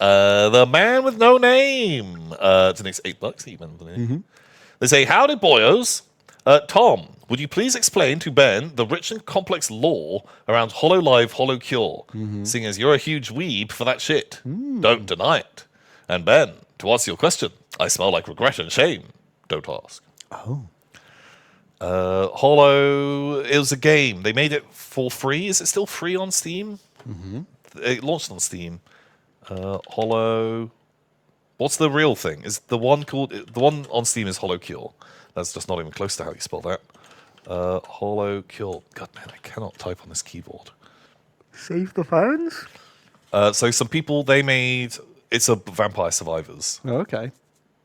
The man with no name. Donates $8 even. They say, howdy boyos. Tom, would you please explain to Ben the rich and complex lore around Hololive, Holocure, seeing as you're a huge weeb for that shit? Don't deny it. And Ben, to answer your question, I smell like regret and shame. Don't ask. Oh. Holo, it was a game. They made it for free. Is it still free on Steam? It launched on Steam. Holo... What's the real thing? Is the one on Steam is Holocure. That's just not even close to how you spell that. Holocure. God man, I cannot type on this keyboard. Save the phones? So some people, they made... It's a Vampire Survivors. Oh, okay.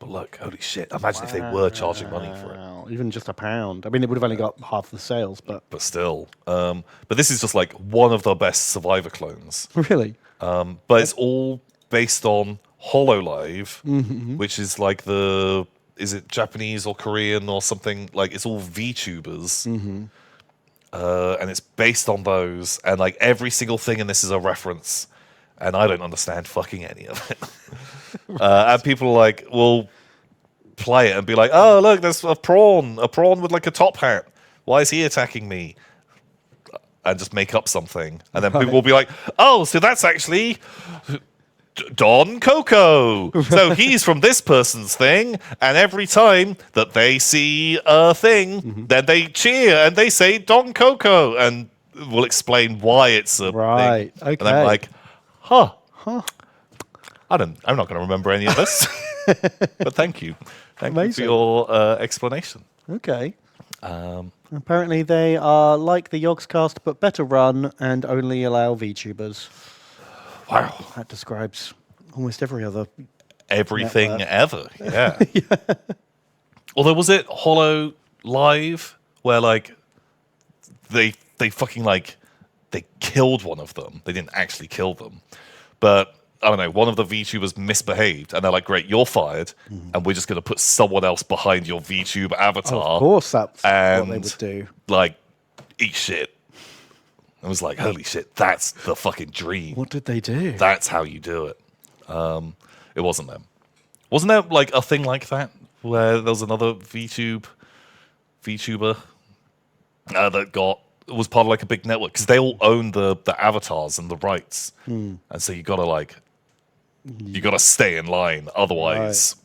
But look, holy shit. Imagine if they were charging money for it. Even just £1. I mean, it would have only got half the sales, but... But still. But this is just like one of the best Survivor clones. Really? But it's all based on Hololive, which is like the... Is it Japanese or Korean or something? Like, it's all VTubers. And it's based on those. And like every single thing in this is a reference. And I don't understand fucking any of it. And people are like, will play it and be like, oh, look, there's a prawn with like a top hat. Why is he attacking me? And just make up something. And then people will be like, oh, so that's actually Don Coco. So he's from this person's thing. And every time that they see a thing, then they cheer and they say Don Coco. And we'll explain why it's a thing. Okay. And I'm like, Huh. I'm not going to remember any of this. But thank you. Thank you for your explanation. Okay. Apparently they are like the Yogscast, but better run and only allow VTubers. Wow. That describes almost every other... Everything ever. Yeah. Although, was it Holo Live where, like, they fucking, like... They killed one of them. They didn't actually kill them. But, I don't know, one of the VTubers misbehaved. And they're like, great, you're fired. And we're just going to put someone else behind your VTube avatar. Of course, that's what they would do. Like, eat shit. I was like, holy shit, that's the fucking dream. What did they do? That's how you do it. It wasn't them. Wasn't there, like, a thing like that? Where there was another VTuber that was part of like a big network because they all own the avatars and the rights, and so you gotta stay in line, otherwise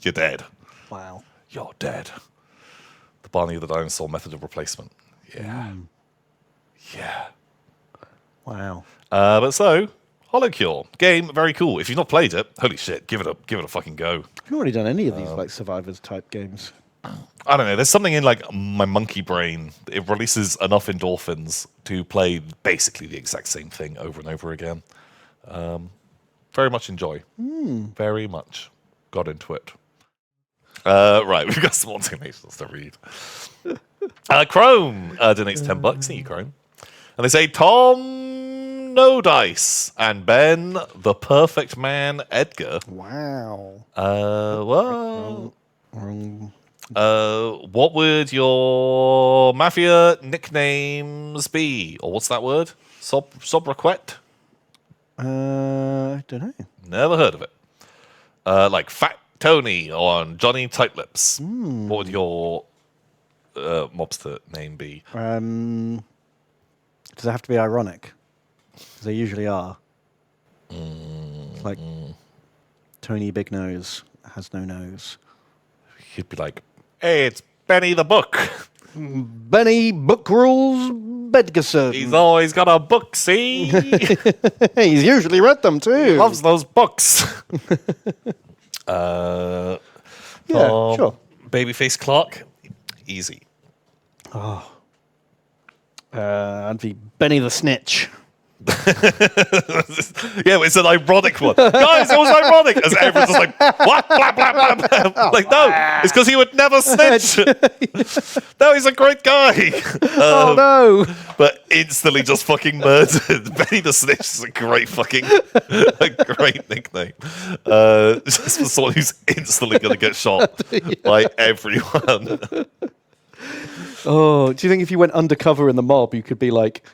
you're dead. Wow, you're dead. The Barney the Dinosaur method of replacement. Yeah. Wow. But so Holocure game, very cool. If you've not played it, holy shit, give it a fucking go. I've not really done any of these like Survivors type games. I don't know. There's something in like my monkey brain. It releases enough endorphins to play basically the exact same thing over and over again. Very much enjoy. Very much got into it. Right, we've got some more donations to read. Chrome donates $10. Thank you, Chrome. And they say, Tom, no dice, and Ben, the perfect man, Edgar. Wow. Well. What would your mafia nicknames be? Or what's that word? Sobriquet? I don't know. Never heard of it. Like Fat Tony or Johnny Tight Lips. What would your mobster name be? Does it have to be ironic? Because they usually are. Like Tony Big Nose has no nose. He'd be like, hey, it's Benny the Book. Benny Book Rules Bedgar. He's always got a book, see? He's usually read them too. He loves those books. Yeah, sure. Babyface Clark, easy. Oh. I'd be Benny the Snitch. Yeah, it's an ironic one. Guys, it was ironic. As everyone's just like, what? Blah, blah, blah, blah. Like, no, it's because he would never snitch. No, he's a great guy. Oh, no. But instantly just fucking murdered. Benny the Snitch is a great nickname. Just for someone who's instantly going to get shot by everyone. Oh, do you think if you went undercover in the mob, you could be like,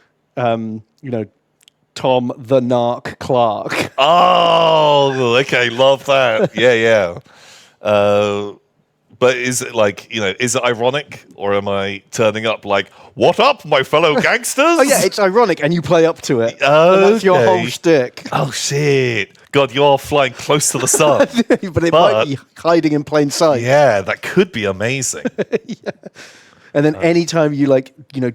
Tom the Narc Clark. Oh, okay, love that. Yeah. But is it like, is it ironic, or am I turning up like, what up, my fellow gangsters? Oh yeah, it's ironic, and you play up to it. Okay. And that's your whole shtick. Oh shit! God, you're flying close to the sun. But it might be hiding in plain sight. Yeah, that could be amazing. Yeah. And then anytime you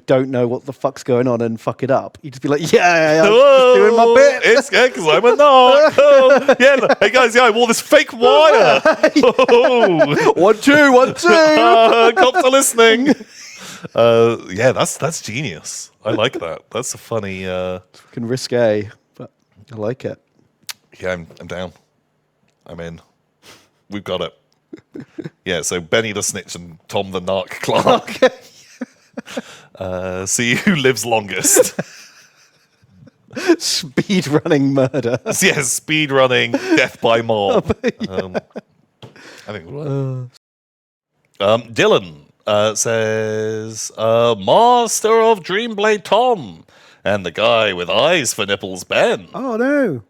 don't know what the fuck's going on and fuck it up, you just be like, I'm just doing my bit. It's because I'm a narc. Oh, yeah, hey guys, I wore this fake wire. Oh. 1, 2, 1, 2. Cops are listening. Yeah, that's genius. I like that. That's a funny. Fucking risque, but I like it. Yeah, I'm down. I'm in. We've got it. Yeah, so Benny the Snitch and Tom the Narc Clark. Okay. See who lives longest. Speed running murder. Yes, speed running, death by mob. I think we'll Dylan says, Master of Dreamblade Tom and the guy with eyes for nipples Ben. Oh no.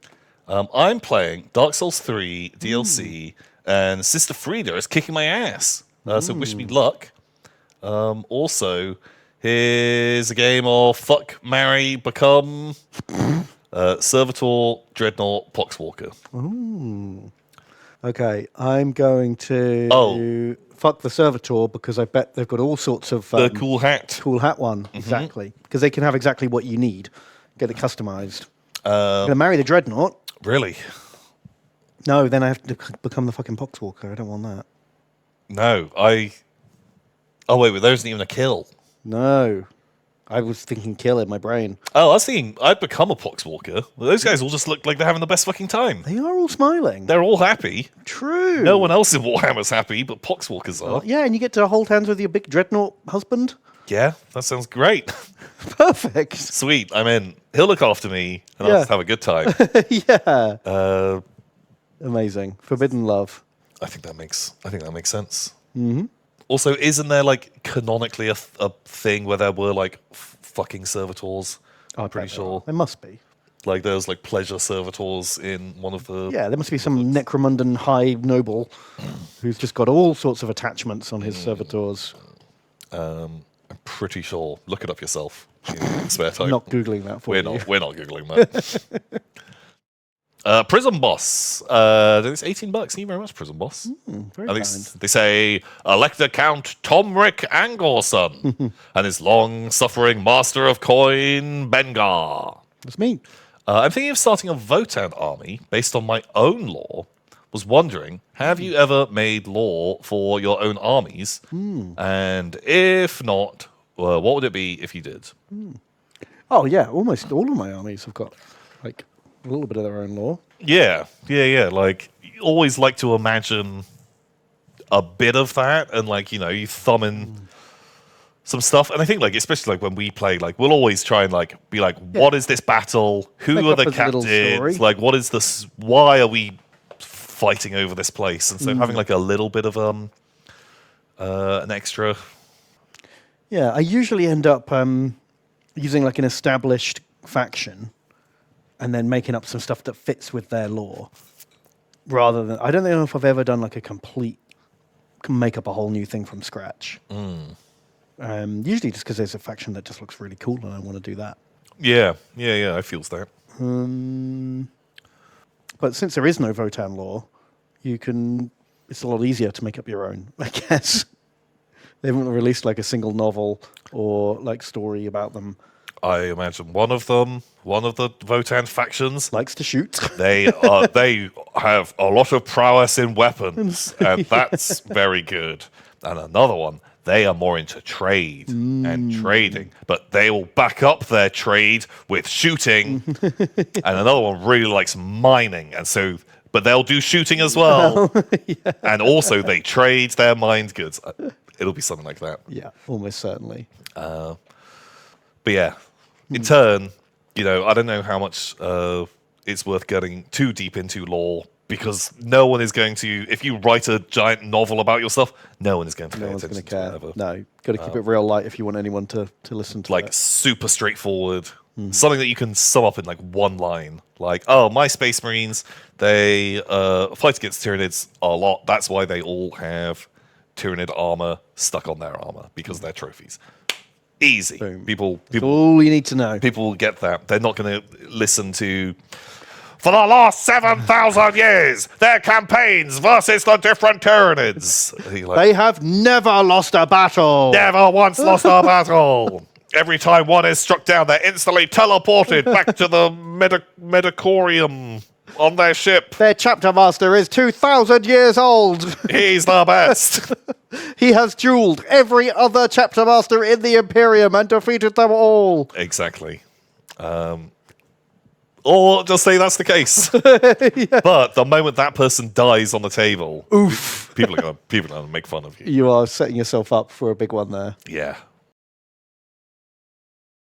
I'm playing Dark Souls 3 DLC, and Sister Frida is kicking my ass. So wish me luck. Also, here's a game of fuck, marry, become Servitor, Dreadnought, Poxwalker. Ooh. Okay, I'm going to fuck the Servitor because I bet they've got all sorts of the cool hat. Cool hat one, exactly. Because they can have exactly what you need. Get it customized. I'm going to marry the Dreadnought. Really? No, then I have to become the fucking Poxwalker. I don't want that. No, Oh, wait, there isn't even a kill. No. I was thinking kill in my brain. Oh, I was thinking I'd become a Poxwalker. Well, those guys all just look like they're having the best fucking time. They are all smiling. They're all happy. True. No one else in Warhammer's happy, but Poxwalkers are. Yeah, and you get to hold hands with your big Dreadnought husband. Yeah, that sounds great. Perfect. Sweet, I'm in. He'll look after me, and I'll just have a good time. Yeah. Amazing. Forbidden love. I think that makes sense. Mm-hmm. Also, isn't there like canonically a thing where there were like fucking servitors? I'm pretty sure There must be. Like there's like pleasure servitors in one of the. Yeah, there must be some necromundan high noble who's just got all sorts of attachments on his servitors. I'm pretty sure. Look it up yourself in spare time. Not googling that for you. We're not googling that. Prison Boss. It's $18. Thank you very much, Prison Boss. Very I kind. think they say Elector Count Tomric Angorson and his long-suffering master of coin, Bedgar. That's me. I'm thinking of starting a Votan army based on my own lore. Was wondering, have you ever made lore for your own armies? And if not, what would it be if you did? Oh, yeah. Almost all of my armies have got like a little bit of their own lore. Yeah. Like, you always like to imagine a bit of that, and like, you thumb in some stuff. And I think, like, especially like when we play, like, we'll always try and like be like, what is this battle? Who Make are up the a little story. captains? Like, what is this? Why are we fighting over this place? And so having like a little bit of an extra. Yeah, I usually end up using like an established faction and then making up some stuff that fits with their lore. Rather than, I don't know if I've ever done like a complete, make up a whole new thing from scratch. Usually just because there's a faction that just looks really cool and I want to do that. Yeah, I feels that. But since there is no Votan lore, it's a lot easier to make up your own, I guess. They haven't released like a single novel or like story about them. I imagine one of the Votan factions Likes to shoot. they have a lot of prowess in weapons, and that's very good. And another one, they are more into trade and trading, but they will back up their trade with shooting. And another one really likes mining, and so, but they'll do shooting as well. And also they trade their mined goods. It'll be something like that. Yeah, almost certainly. But yeah, in turn, I don't know how much it's worth getting too deep into lore, because no one is going to, if you write a giant novel about yourself, no one is going to pay attention to care. whatever. No, got to keep it real light if you want anyone to listen to like it. super straightforward, Something that you can sum up in like one line. Like, oh, my Space Marines, they fight against Tyranids a lot. That's why they all have Tyranid armor stuck on their armor, because they're trophies. Easy. Boom. People, All you need to know. people will get that. They're not going to listen to, for the last 7,000 years, their campaigns versus the different Tyranids. They have never lost a battle. Never once lost a battle. Every time one is struck down, they're instantly teleported back to the Medicorium on their ship. Their chapter master is 2,000 years old. He's the best. He has dueled every other chapter master in the Imperium and defeated them all. Exactly. Or just say that's the case. But the moment that person dies on the table, people are gonna make fun of you. You are setting yourself up for a big one there. Yeah.